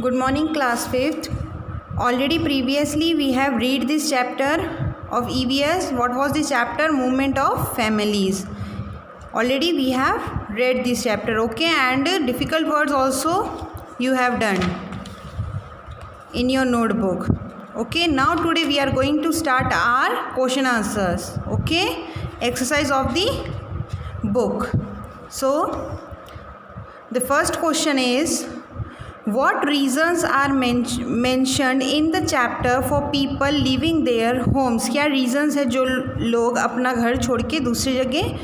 Good morning, class 5th. Already previously we have read this chapter of EVS. What was this chapter? Movement of families. Already we have read this chapter, okay, and difficult words also you have done in your notebook. Okay, now today we are going to start our question answers. Okay, exercise of the book. So the first question is, what reasons are mentioned in the chapter for people leaving their homes? क्या reasons है जो लोग अपना घर छोड़ के दूसरी जगह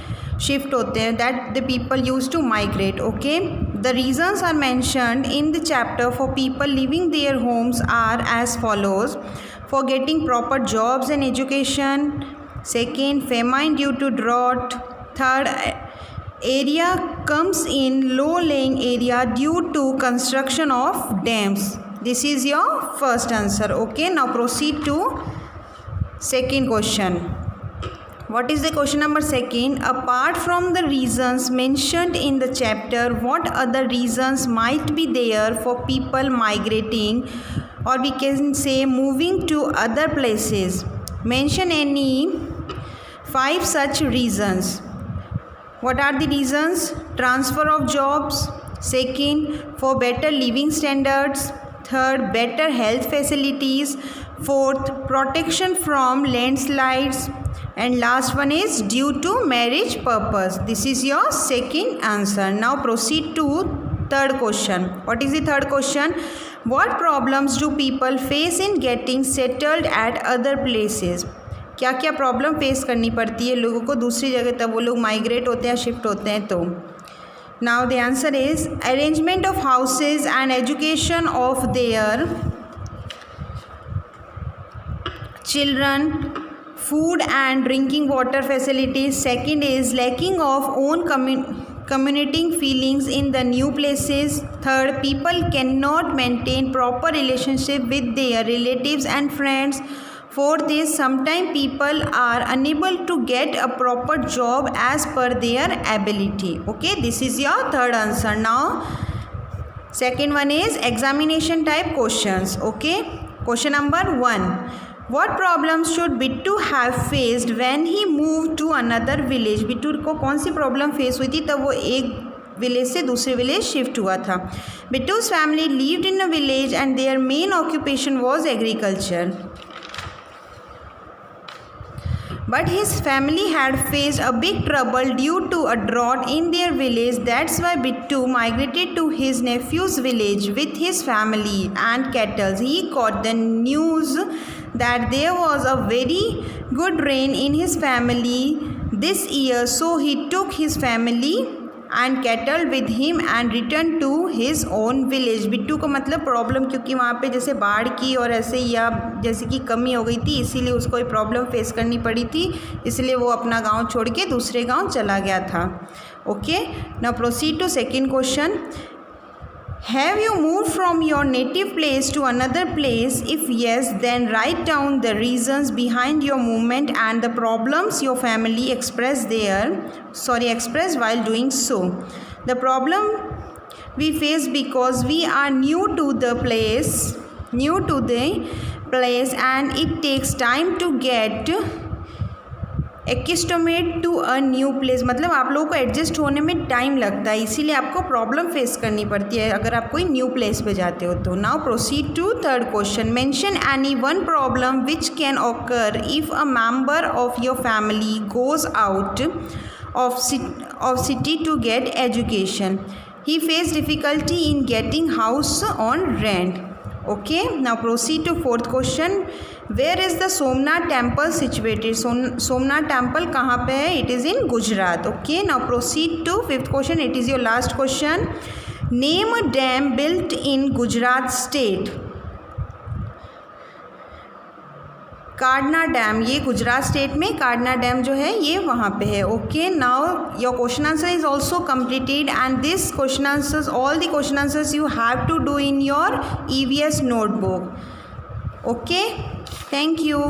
शिफ्ट होते हैं, that the people used to migrate. Okay, the reasons are mentioned in the chapter for people leaving their homes are as follows: for getting proper jobs and education, second, famine due to drought, third, area comes in low-lying area due to construction of dams. This is your first answer. Okay, now proceed to second question. What is the question number second? Apart from the reasons mentioned in the chapter, what other reasons might be there for people migrating, or we can say moving to other places? Mention any 5 such reasons. What are the reasons? Transfer of jobs. Second, for better living standards. Third, better health facilities. Fourth, protection from landslides. And last one is due to marriage purpose. This is your second answer. Now proceed to third question. What is the third question? What problems do people face in getting settled at other places? क्या क्या problem face करनी पड़ती है लोगों को दूसरी जगह तब वो लोग माइग्रेट होते हैं, शिफ्ट होते हैं तो. Now the answer is arrangement of houses and education of their children, food and drinking water facilities. Second is lacking of own commuting feelings in the new places. Third, people cannot maintain proper relationship with their relatives and friends. Fourth is sometimes people are unable to get a proper job as per their ability. Okay, this is your third answer. Now second one is examination type questions. Okay, question number 1. What problems should Bittu have faced when he moved to another village? Bittu को कौन सी problem face हुई थी तब वो एक village से दूसरे village shift हुआ था? Bittu's family lived in a village and their main occupation was agriculture. But his family had faced a big trouble due to a drought in their village. That's why Bittu migrated to his nephew's village with his family and cattle. He got the news that there was a very good rain in his family this year, so he took his family and cattle with him and returned to his own village. Bittu को मतलब problem, क्योंकि वहाँ पे जैसे बाढ़ की और ऐसे या जैसे कि कमी हो गई थी, इसीलिए उसको ये प्रॉब्लम फेस करनी पड़ी थी, इसलिए वो अपना गांव छोड़ के दूसरे गांव चला गया था. Okay, now proceed to second question. Have you moved from your native place to another place? If yes, then write down the reasons behind your movement and the problems your family expressed while doing so. The problem we face because we are new to the place and it takes time to get accustomed to a new place. मतलब आप लोगों को adjust होने में time लगता है, इसीलिए आपको प्रॉब्लम फेस करनी पड़ती है अगर आप कोई न्यू प्लेस पे जाते हो तो. Now proceed to third question. Mention any one problem which can occur if a member of your family goes out of city to get education. He face difficulty in getting house on rent. Okay, now proceed to fourth question. Where is the Somnath temple situated? Somnath temple कहाँ पे है? It is in Gujarat. Okay, now proceed to fifth question. It is your last question. Name a dam built in Gujarat state. Kadana dam, ये Gujarat state में काडना dam जो है ये वहाँ पे है. Okay, now your question answer is also completed and this question answers, all the question answers you have to do in your EVS notebook. Okay, thank you.